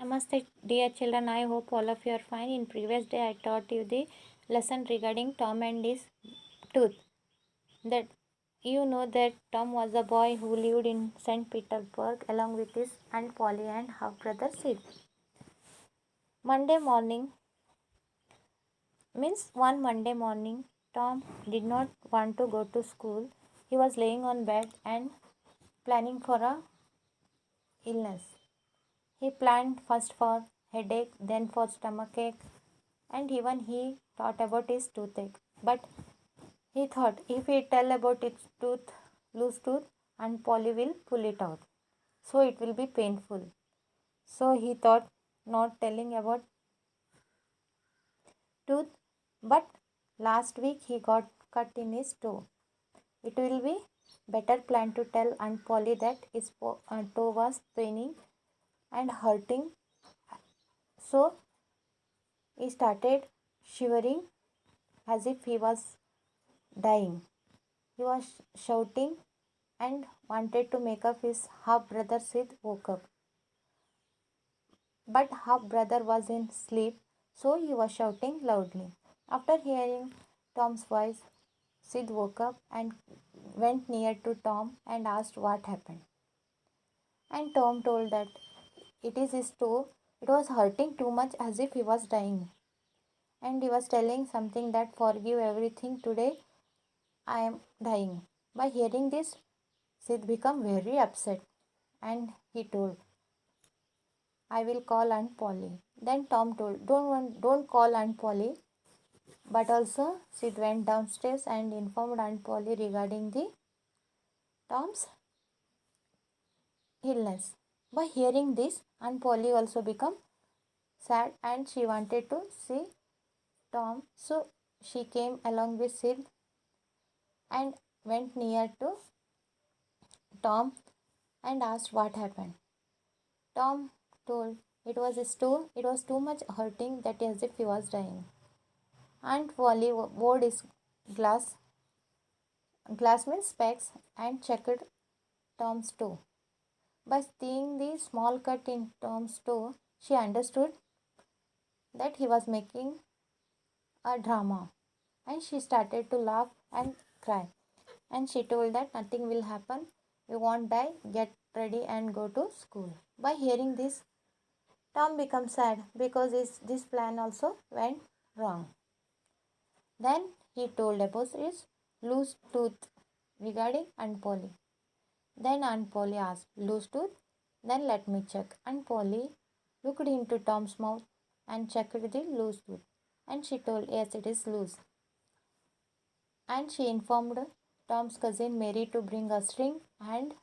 Namaste, dear children. I hope all of you are fine. In previous day, I taught you the lesson regarding Tom and his tooth. That you know that Tom was a boy who lived in Saint Petersburg along with his Aunt Polly and half brother Sid. Monday morning means one Monday morning, Tom did not want to go to school. He was laying on bed and planning for a illness. He planned first for headache, then for stomachache, and even he thought about his toothache. But he thought if he tell about its tooth, loose tooth, and Polly will pull it out. So it will be painful. So he thought not telling about tooth, but last week he got cut in his toe. It will be better plan to tell Aunt Polly that his toe was paining and hurting. So he started shivering as if he was dying. He was shouting and wanted to make up. His half brother Sid woke up. But half brother was in sleep, so he was shouting loudly. After hearing Tom's voice, Sid woke up and went near to Tom and asked what happened. And Tom told that it is his toe. It was hurting too much as if he was dying. And he was telling something that forgive everything today I am dying. By hearing this, Sid became very upset and he told, I will call Aunt Polly. Then Tom told, don't call Aunt Polly. But also Sid went downstairs and informed Aunt Polly regarding the Tom's illness. By hearing this, Aunt Polly also became sad and she wanted to see Tom. So she came along with Sid and went near to Tom and asked what happened. Tom told it was his toe, it was too much hurting that as if he was dying. Aunt Polly wore his glass means specs and checked Tom's toe. By seeing the small cut in Tom's toe, she understood that he was making a drama and she started to laugh and cry. And she told that nothing will happen, you won't die, get ready and go to school. By hearing this, Tom becomes sad because this plan also went wrong. Then he told about his loose tooth regarding Aunt Polly. Then Aunt Polly asked, loose tooth? Then let me check. Aunt Polly looked into Tom's mouth and checked the loose tooth. And she told, yes, it is loose. And she informed Tom's cousin Mary to bring a string and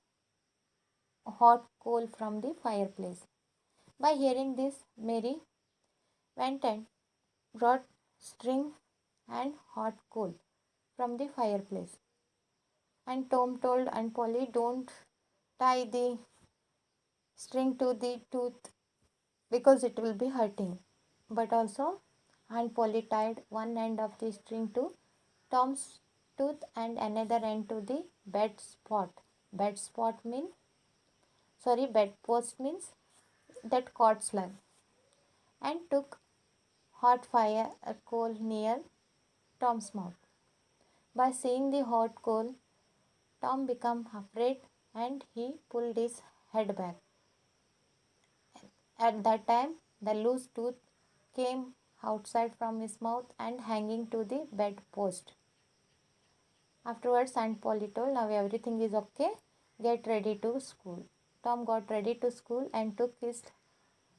hot coal from the fireplace. By hearing this, Mary went and brought string and hot coal from the fireplace. And Tom told Aunt Polly, don't tie the string to the tooth because it will be hurting. But also, Aunt Polly tied one end of the string to Tom's tooth and another end to the bed spot. Bedpost means that cot slab. And took hot fire coal near Tom's mouth. By seeing the hot coal, Tom became afraid and he pulled his head back. At that time, the loose tooth came outside from his mouth and hanging to the bedpost. Afterwards, Aunt Polly told, now everything is okay, get ready to school. Tom got ready to school and took his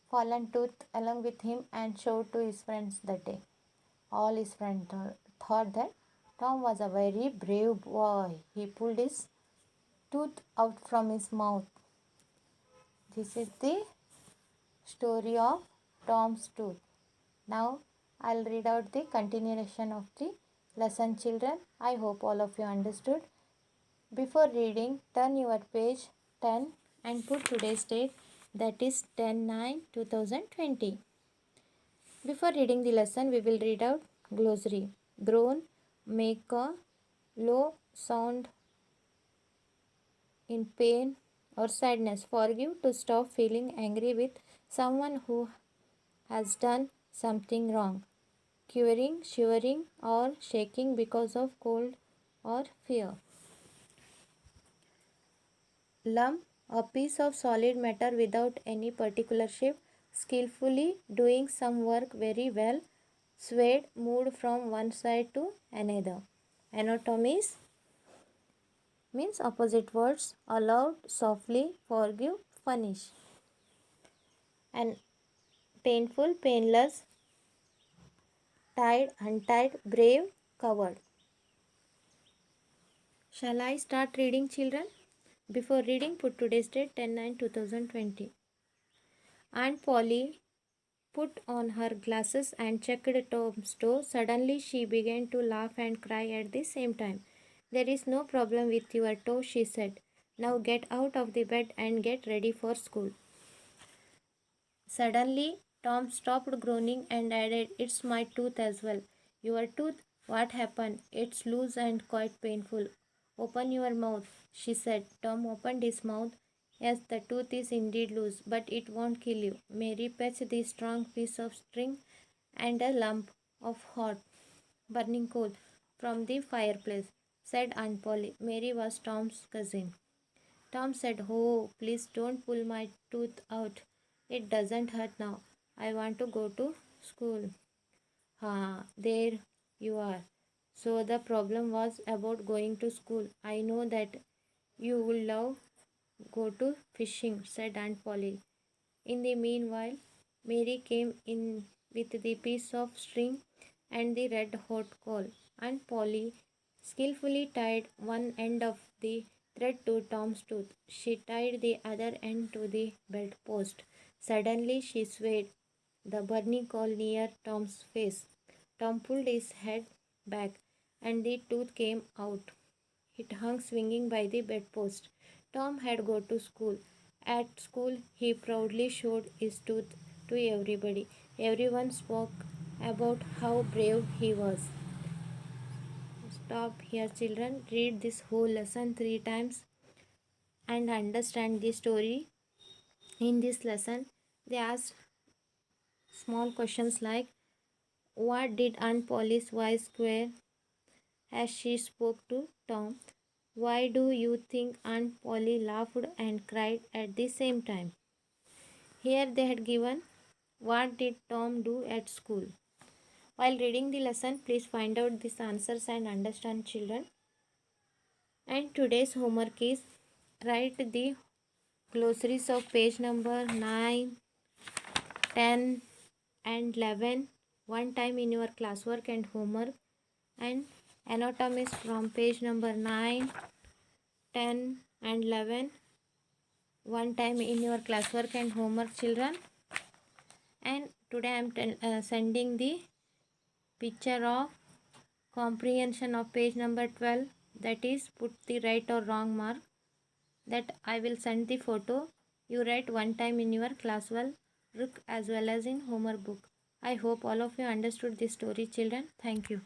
fallen tooth along with him and showed to his friends that day. All his friends thought that Tom was a very brave boy. He pulled his tooth out from his mouth. This is the story of Tom's tooth. Now I'll read out the continuation of the lesson, children. I hope all of you understood. Before reading, turn your page 10 and put today's date, that is 10/9/2020. Before reading the lesson, we will read out glossary. Groan, make a low sound in pain or sadness. Forgive, to stop feeling angry with Someone who has done something wrong, quivering, shivering, or shaking because of cold or fear. Lump, a piece of solid matter without any particular shape, skillfully doing some work very well, swayed, moved from one side to another. Anatomies means opposite words, allowed, softly, forgive, punish. And painful, painless, tied, untied, brave, covered. Shall I start reading, children? Before reading, put today's date 10/9/2020. Aunt Polly put on her glasses and checked Tom's toe. Suddenly, she began to laugh and cry at the same time. There is no problem with your toe, she said. Now get out of the bed and get ready for school. Suddenly, Tom stopped groaning and added, It's my tooth as well. Your tooth? What happened? It's loose and quite painful. Open your mouth, she said. Tom opened his mouth. Yes, the tooth is indeed loose, but it won't kill you. Mary fetched the strong piece of string and a lump of hot, burning coal from the fireplace, said Aunt Polly. Mary was Tom's cousin. Tom said, Oh, please don't pull my tooth out. It doesn't hurt now. I want to go to school. There you are. So the problem was about going to school. I know that you would love go to fishing, said Aunt Polly. In the meanwhile, Mary came in with the piece of string and the red hot coal. Aunt Polly skillfully tied one end of the thread to Tom's tooth. She tied the other end to the bedpost. Suddenly she swayed the burning coal near Tom's face. Tom pulled his head back and the tooth came out. It hung swinging by the bedpost. Tom had gone to school. At school, he proudly showed his tooth to everybody. Everyone spoke about how brave he was. Stop here, children. Read this whole lesson 3 times and understand the story. In this lesson, they asked small questions like what did Aunt Polly's voice square as she spoke to Tom? Why do you think Aunt Polly laughed and cried at the same time? Here they had given what did Tom do at school? While reading the lesson, please find out these answers and understand, children. And today's homework is write the glossaries of page number 9, 10, and 11 one time in your classwork and homework, and anatomies from page number 9, 10, and 11 one time in your classwork and homework, children. And today I am sending the picture of comprehension of page number 12, that is put the right or wrong mark, that I will send the photo. You write one time in your classwork as well as in homework book. I hope all of you understood this story, children. Thank you.